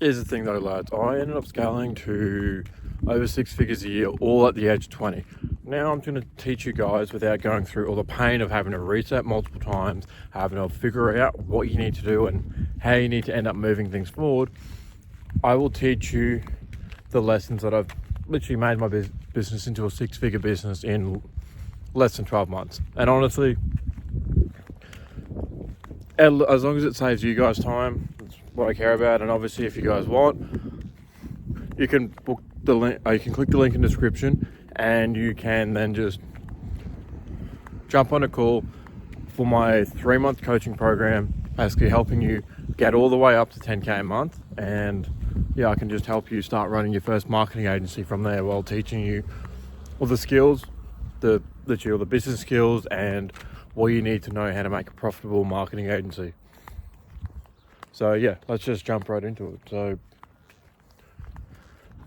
Here's the thing though, lads. I ended up scaling to over 6 figures a year, all at the age of 20. Now I'm going to teach you guys without going through all the pain of having to reset multiple times, having to figure out what you need to do and how you need to end up moving things forward. I will teach you the lessons that I've literally made my business into a 6-figure business in less than 12 months. And honestly, as long as it saves you guys time, that's what I care about. And obviously, if you guys want, you can book the link. You can click the link in the description, and you can then just jump on a call for my 3-month coaching program, basically helping you get all the way up to 10k a month. And yeah, I can just help you start running your first marketing agency from there, while teaching you all the skills, the business skills, and what you need to know how to make a profitable marketing agency. So yeah, let's just jump right into it. So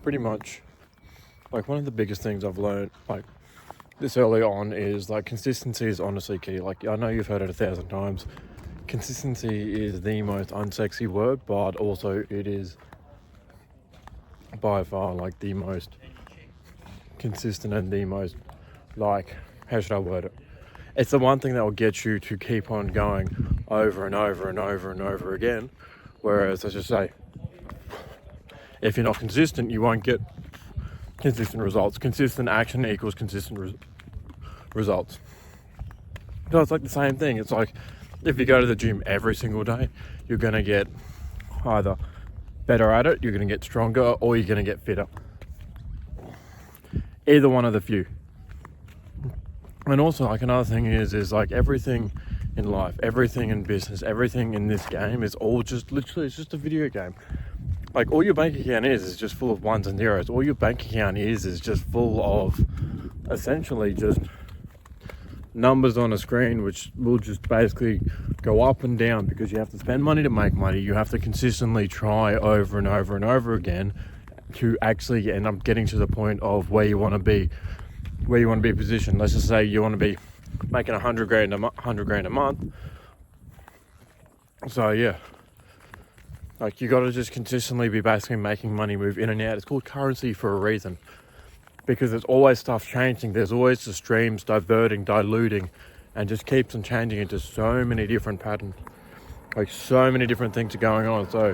pretty much, like, one of the biggest things I've learned like this early on is like consistency is honestly key. Like, I know you've heard it 1,000 times. Consistency is the most unsexy word, but also it is by far like the most consistent and the most, like, how should I word it? It's the one thing that will get you to keep on going over and over and over and over again. Whereas, let's just say, if you're not consistent, you won't get consistent results. Consistent action equals consistent results. So it's like the same thing. It's like, if you go to the gym every single day, you're going to get either better at it, you're going to get stronger, or you're going to get fitter. Either one of the few. And also, like, another thing is like everything in life, everything in business, everything in this game is all just literally, it's just a video game. Like, all your bank account is just full of ones and zeros. All your bank account is just full of essentially just numbers on a screen, which will just basically go up and down because you have to spend money to make money. You have to consistently try over and over and over again to actually end up getting to the point of where you want to be positioned. Let's just say you want to be making 100 grand a month. So yeah, like, you got to just consistently be basically making money move in and out. It's called currency for a reason, because there's always stuff changing. There's always the streams diverting, diluting, and just keeps on changing into so many different patterns. Like, so many different things are going on. So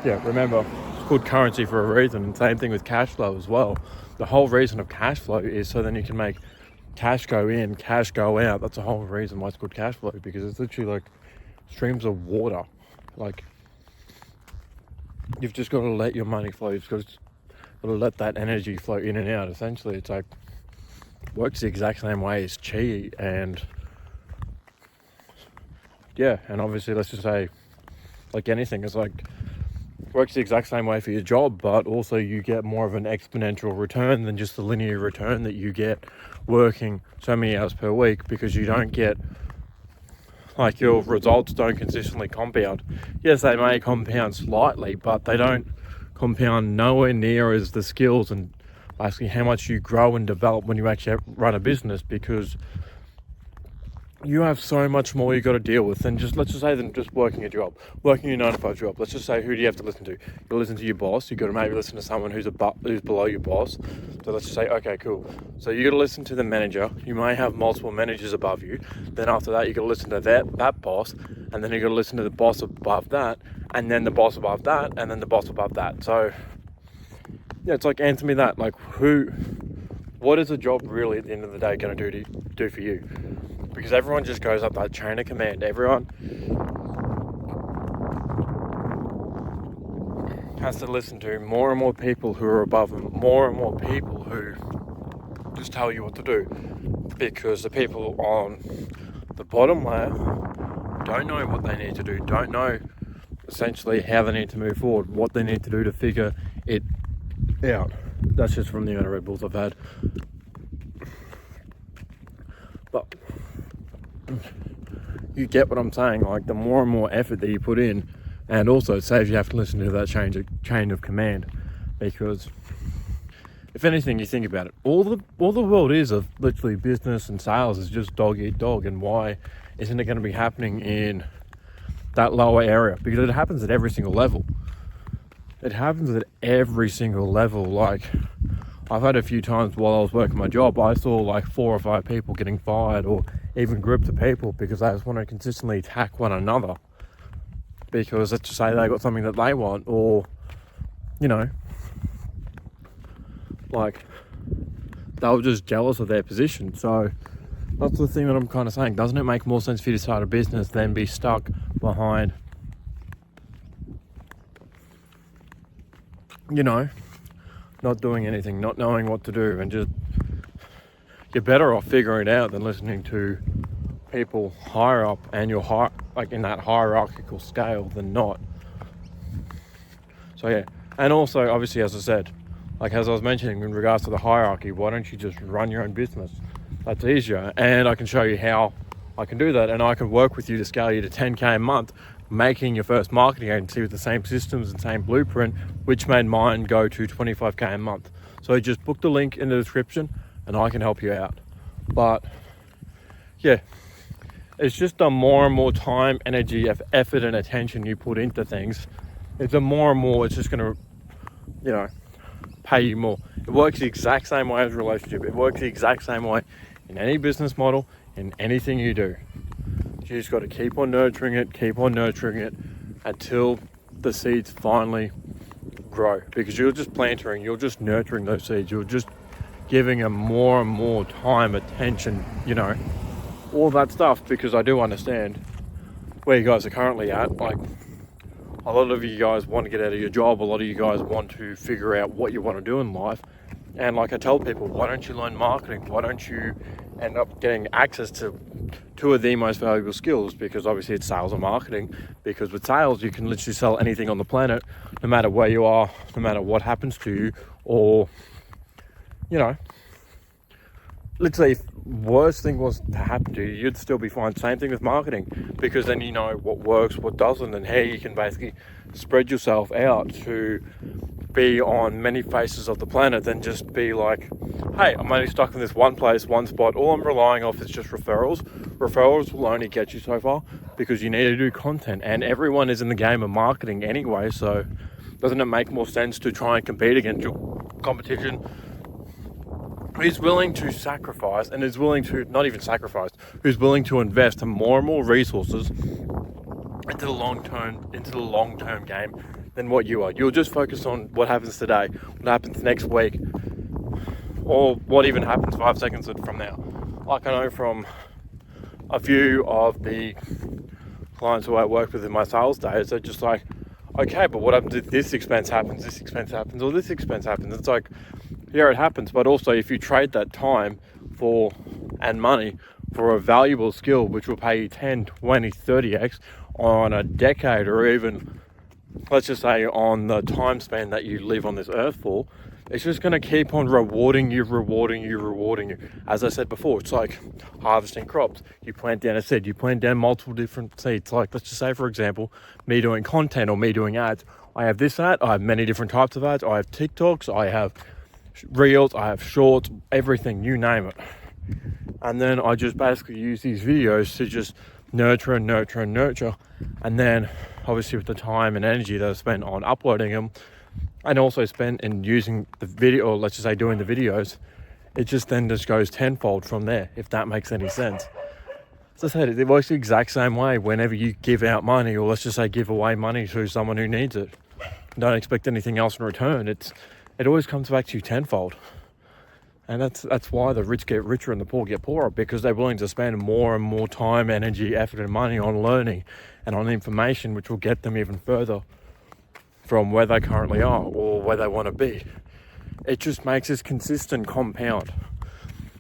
yeah, remember, it's called currency for a reason. And same thing with cash flow as well. The whole reason of cash flow is so then you can make cash go in, cash go out. That's the whole reason why it's called cash flow, because it's literally like streams of water. Like, you've just got to let your money flow. You've got to let that energy flow in and out. Essentially, it's like, works the exact same way as chi. And yeah, and obviously, let's just say, like anything, it's like, works the exact same way for your job, but also you get more of an exponential return than just the linear return that you get working so many hours per week, because you don't get, like, your results don't consistently compound. Yes, they may compound slightly, but they don't compound nowhere near as the skills and basically how much you grow and develop when you actually run a business, because you have so much more you got to deal with than just, let's just say, than just working a job, working your 9-to-5 job. Let's just say, who do you have to listen to? You got to listen to your boss. You got to maybe listen to someone who's below your boss. So let's just say, okay, cool. So you got to listen to the manager. You may have multiple managers above you. Then after that, you got to listen to that boss, and then you got to listen to the boss above that, and then the boss above that, and then the boss above that. So yeah, it's like, answer me that. Like, what is a job really at the end of the day going to do for you? Because everyone just goes up that chain of command. Everyone has to listen to more and more people who are above them, more and more people who just tell you what to do. Because the people on the bottom layer don't know what they need to do, don't know essentially how they need to move forward, what they need to do to figure it out. That's just from the amount of Red Bulls I've had. But you get what I'm saying. Like, the more and more effort that you put in, and also it saves you have to listen to that chain of command, because if anything, you think about it, all the world is of literally business and sales is just dog eat dog. And why isn't it going to be happening in that lower area? Because it happens at every single level. it happens at every single level. Like, I've had a few times while I was working my job, I saw like 4 or 5 people getting fired, or even groups of people, because they just want to consistently attack one another because let's just say they got something that they want, or you know, like they were just jealous of their position. So that's the thing that I'm kind of saying. Doesn't it make more sense for you to start a business than be stuck behind, you know, not doing anything, not knowing what to do, and just, you're better off figuring it out than listening to people higher up and you're high, like in that hierarchical scale, than not. So yeah, and also obviously, as I said, like as I was mentioning in regards to the hierarchy, why don't you just run your own business? That's easier, and I can show you how I can do that, and I can work with you to scale you to 10k a month, making your first marketing agency with the same systems and same blueprint, which made mine go to 25k a month. So just book the link in the description and I can help you out. But yeah, it's just the more and more time, energy, effort and attention you put into things, it's the more and more it's just going to, you know, pay you more. It works the exact same way as a relationship. It works the exact same way in any business model, in anything you do. You just got to keep on nurturing it until the seeds finally grow, because you're just planting, you're just nurturing those seeds, you're just giving them more and more time, attention, you know, all that stuff. Because I do understand where you guys are currently at. Like, a lot of you guys want to get out of your job, a lot of you guys want to figure out what you want to do in life. And like I tell people, why don't you learn marketing? Why don't you end up getting access to two of the most valuable skills? Because obviously it's sales and marketing. Because with sales, you can literally sell anything on the planet, no matter where you are, no matter what happens to you, or, you know, literally if worst thing was to happen to you, you'd still be fine. Same thing with marketing, because then you know what works, what doesn't, and how you can basically spread yourself out to be on many faces of the planet than just be like, hey, I'm only stuck in this one place, one spot. All I'm relying off is just referrals. Referrals will only get you so far, because you need to do content, and everyone is in the game of marketing anyway. So doesn't it make more sense to try and compete against your competition who's willing to sacrifice, and is willing to, not even sacrifice, who's willing to invest more and more resources into the long-term game than what you are? You'll just focus on what happens today, what happens next week, or what even happens 5 seconds from now. Like, I know from a few of the clients who I work with in my sales days, they're just like, okay, but what happens if this expense happens, or this expense happens? It's like, yeah, it happens, but also if you trade that time and money for a valuable skill which will pay you 10, 20, 30x on a decade, or even, let's just say, on the time span that you live on this earth for, it's just going to keep on rewarding you. As I said before, it's like harvesting crops. You plant down a seed, you plant down multiple different seeds. Like, let's just say, for example, me doing content or me doing ads. I have this ad, I have many different types of ads. I have TikToks, I have reels, I have shorts, everything, you name it. And then I just basically use these videos to just nurture. And then obviously with the time and energy that I spent on uploading them, and also spent in using the video, or let's just say doing the videos, it just then just goes tenfold from there, if that makes any sense. As I said, it works the exact same way whenever you give out money, or let's just say give away money to someone who needs it. Don't expect anything else in return. It always comes back to you tenfold. And that's why the rich get richer and the poor get poorer, because they're willing to spend more and more time, energy, effort and money on learning and on information which will get them even further from where they currently are or where they want to be. It just makes this consistent compound.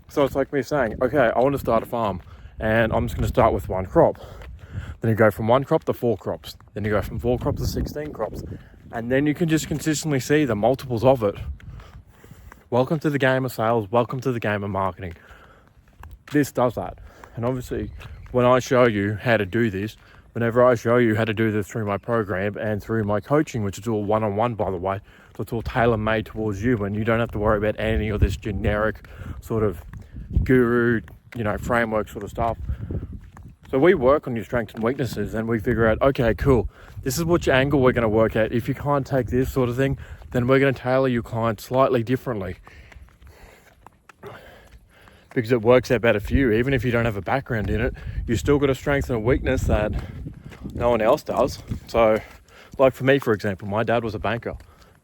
So it's like me saying, okay, I want to start a farm and I'm just going to start with one crop. Then you go from one crop to 4 crops. Then you go from 4 crops to 16 crops. And then you can just consistently see the multiples of it. Welcome to the game of sales. Welcome to the game of marketing. This does that. And obviously, when I show you how to do this, whenever I show you how to do this through my program and through my coaching, which is all one-on-one, by the way, so it's all tailor-made towards you, and you don't have to worry about any of this generic sort of guru, framework sort of stuff. So we work on your strengths and weaknesses, and we figure out, okay, cool, this is what your angle we're going to work at. If you can't take this sort of thing, then we're going to tailor your client slightly differently, because it works out better for you. Even if you don't have a background in it, you still got a strength and a weakness that no one else does. So like for me, for example, my dad was a banker,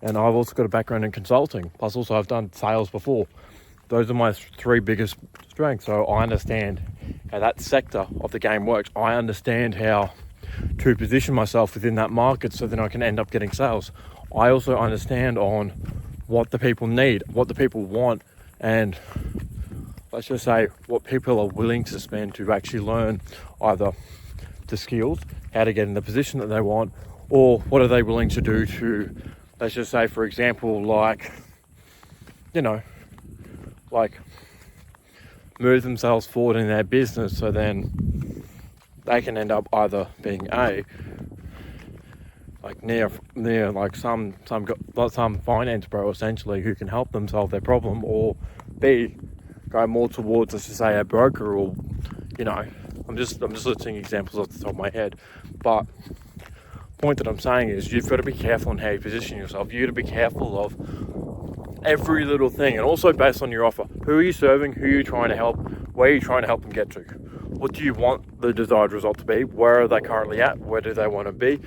and I've also got a background in consulting, plus also I've done sales before. Those are my three biggest strengths. So I understand how that sector of the game works. I understand how to position myself within that market so then I can end up getting sales. I also understand on what the people need, what the people want, and let's just say what people are willing to spend to actually learn either the skills, how to get in the position that they want, or what are they willing to do to, let's just say, for example, like, you know, like move themselves forward in their business so then they can end up either being like near like some finance bro essentially who can help them solve their problem, or B, go more towards, let's just say, a broker, or you know, I'm just listing examples off the top of my head. But point that I'm saying is you've got to be careful on how you position yourself. You've got to be careful of every little thing, and also based on your offer. Who are you serving? Who are you trying to help? Where are you trying to help them get to? What do you want the desired result to be? Where are they currently at? Where do they want to be?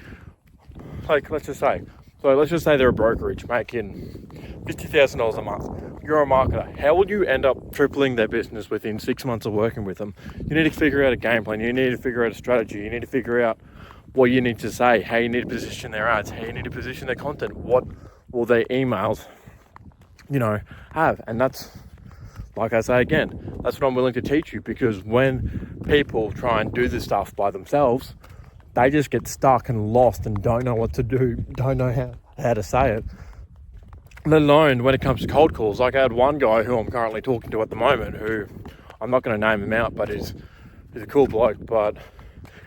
Like, let's just say they're a brokerage making $50,000 a month. You're a marketer. How will you end up tripling their business within 6 months of working with them? You need to figure out a game plan. You need to figure out a strategy. You need to figure out what you need to say, how you need to position their ads, how you need to position their content, what will their emails, you know, have. And that's, like I say again, that's what I'm willing to teach you, because when people try and do this stuff by themselves, they just get stuck and lost and don't know what to do, don't know how to say it. Let alone when it comes to cold calls. Like I had one guy who I'm currently talking to at the moment, who I'm not going to name him out, but he's a cool bloke, but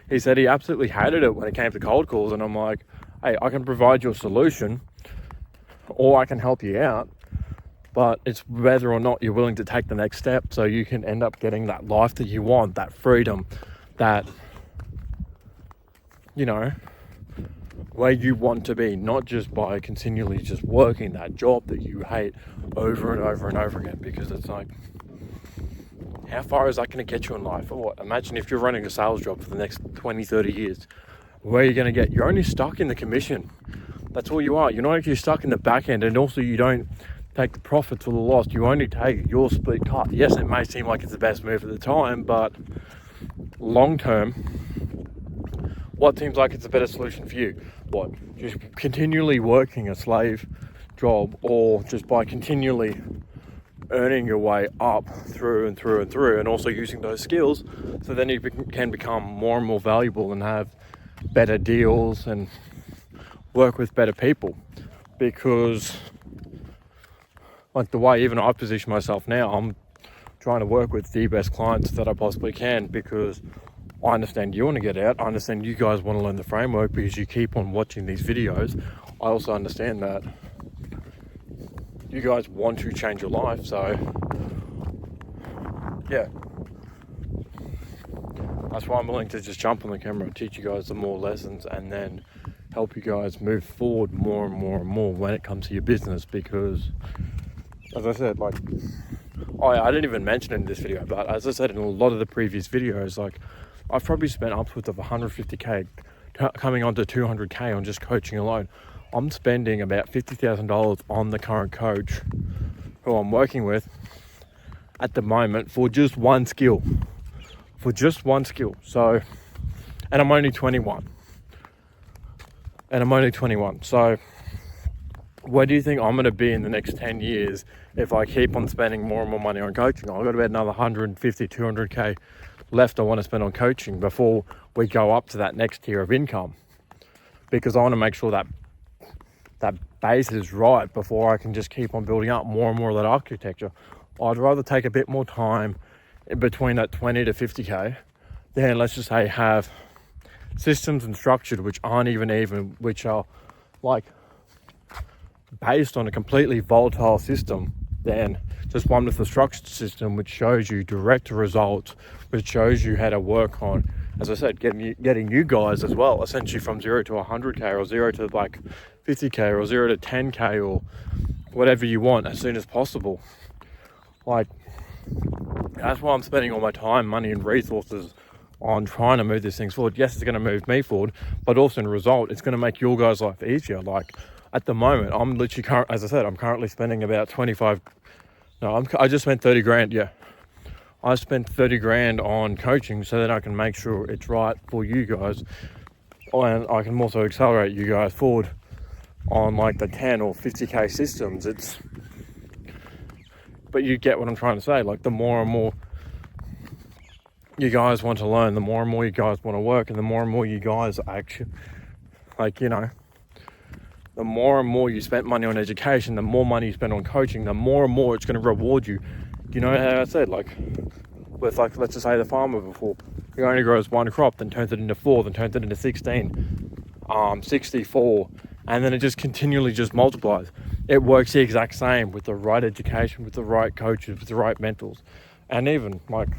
he said he absolutely hated it when it came to cold calls. And I'm like, hey, I can provide you a solution or I can help you out, but it's whether or not you're willing to take the next step so you can end up getting that life that you want, that freedom, that, you know, where you want to be, not just by continually just working that job that you hate over and over and over again. Because it's like, how far is that going to get you in life? Or what? Imagine if you're running a sales job for the next 20, 30 years. Where are you going to get? You're only stuck in the commission. That's all you are. You're not actually stuck in the back end, and also you don't take the profits or the loss. You only take your split cut. Yes, it may seem like it's the best move at the time, but long term, what seems like it's a better solution for you? What? Just continually working a slave job, or just by continually earning your way up through and through and through, and also using those skills so then you can become more and more valuable and have better deals and work with better people. Because like the way even I position myself now, I'm trying to work with the best clients that I possibly can, because I understand you want to get out. I understand you guys want to learn the framework because you keep on watching these videos. I also understand that you guys want to change your life. So yeah, that's why I'm willing to just jump on the camera and teach you guys the more lessons, and then help you guys move forward more and more and more when it comes to your business. Because as I said, like, I didn't even mention it in this video, but as I said in a lot of the previous videos, like, I've probably spent upwards of 150k coming on to 200k on just coaching alone. I'm spending about $50,000 on the current coach who I'm working with at the moment for just one skill. So, and I'm only 21. So where do you think I'm going to be in the next 10 years if I keep on spending more and more money on coaching? I've got about another 150, 200k left I want to spend on coaching before we go up to that next tier of income, because I want to make sure that that base is right before I can just keep on building up more and more of that architecture. I'd rather take a bit more time in between that 20 to 50k than, let's just say, have systems and structured which aren't even which are like based on a completely volatile system, than just one with a structured system which shows you direct results, which shows you how to work on as I said, getting you guys as well, essentially from 0 to 100k or 0 to like 50k or 0 to 10k or whatever you want as soon as possible. Like, that's why I'm spending all my time, money and resources on trying to move these things forward. Yes, it's going to move me forward, but also in result, it's going to make your guys' life easier. Like, at the moment, I'm literally, as I said, I'm currently spending about I just spent 30 grand, yeah. I spent 30 grand on coaching so that I can make sure it's right for you guys, and I can also accelerate you guys forward on like the 10 or 50k systems. But you get what I'm trying to say. Like, the more and more you guys want to learn, the more and more you guys want to work, and the more and more you guys actually, like, you know, the more and more you spend money on education, the more money you spend on coaching, the more and more it's going to reward you. You know how I said, like, with, like, let's just say the farmer before, he only grows one crop, then turns it into 4, then turns it into 16, 64, and then it just continually just multiplies. It works the exact same with the right education, with the right coaches, with the right mentors. And even, like,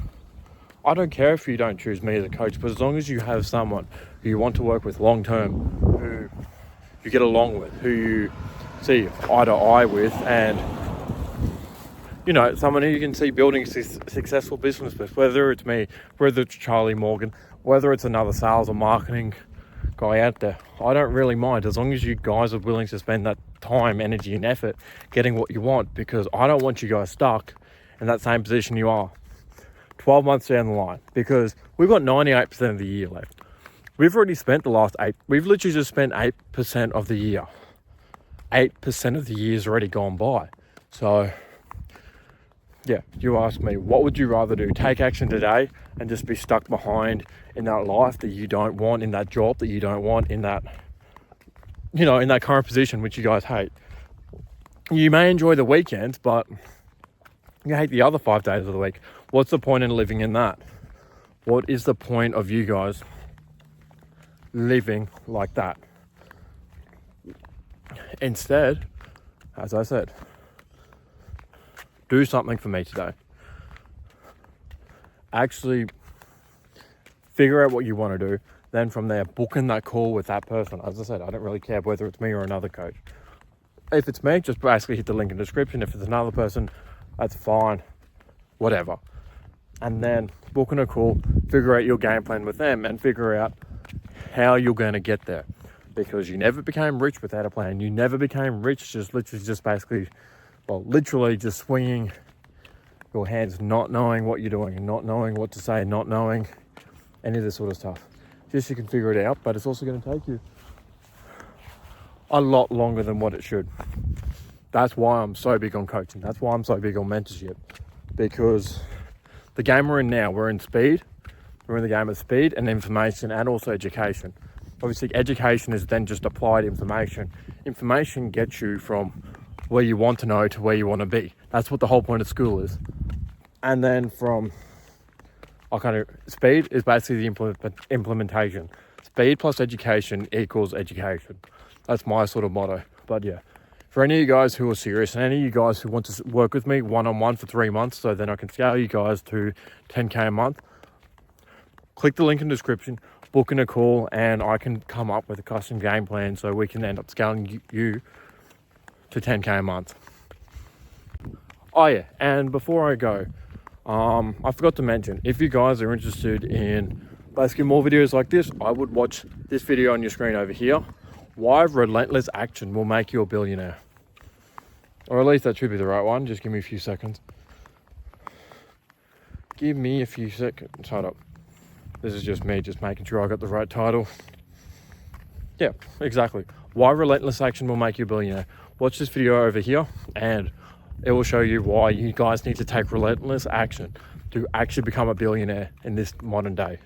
I don't care if you don't choose me as a coach, but as long as you have someone who you want to work with long term, who you get along with, who you see eye to eye with, and, you know, someone who you can see building a successful business with, whether it's me, whether it's Charlie Morgan, whether it's another sales or marketing guy out there, I don't really mind, as long as you guys are willing to spend that time, energy and effort getting what you want, because I don't want you guys stuck in that same position you are 12 months down the line, because we've got 98% of the year left. We've already spent the last 8, we've literally just spent 8% of the year. 8% of the year's already gone by. So yeah, you ask me, what would you rather do? Take action today and just be stuck behind in that life that you don't want, in that job that you don't want, in that, you know, in that current position which you guys hate. You may enjoy the weekends, but you hate the other 5 days of the week. What's the point in living in that? What is the point of you guys living like that? Instead, as I said, do something for me today. Actually figure out what you want to do. Then from there, book in that call with that person. As I said, I don't really care whether it's me or another coach. If it's me, just basically hit the link in the description. If it's another person, that's fine. Whatever. And then book in a call, figure out your game plan with them, and figure out how you're going to get there. Because you never became rich without a plan. You never became rich literally just swinging your hands, not knowing what you're doing, not knowing what to say, not knowing any of this sort of stuff. Just you can figure it out, but it's also going to take you a lot longer than what it should. That's why I'm so big on coaching. That's why I'm so big on mentorship. Because the game we're in now, we're in speed. We're in the game of speed and information, and also education. Obviously, education is then just applied information. Information gets you from where you want to know to where you want to be. That's what the whole point of school is. And then speed is basically the implementation. Speed plus education equals education. That's my sort of motto. But yeah, for any of you guys who are serious, and any of you guys who want to work with me one-on-one for 3 months, so then I can scale you guys to 10k a month, click the link in the description, book in a call, and I can come up with a custom game plan so we can end up scaling you to 10k a month. Oh yeah, and before I go, I forgot to mention, if you guys are interested in basically more videos like this, I would watch this video on your screen over here. Why relentless action will make you a billionaire. Or at least that should be the right one. Just give me a few seconds. Give me a few seconds. Hold up. This is just me just making sure I got the right title. Yeah, exactly. Why relentless action will make you a billionaire. Watch this video over here and it will show you why you guys need to take relentless action to actually become a billionaire in this modern day.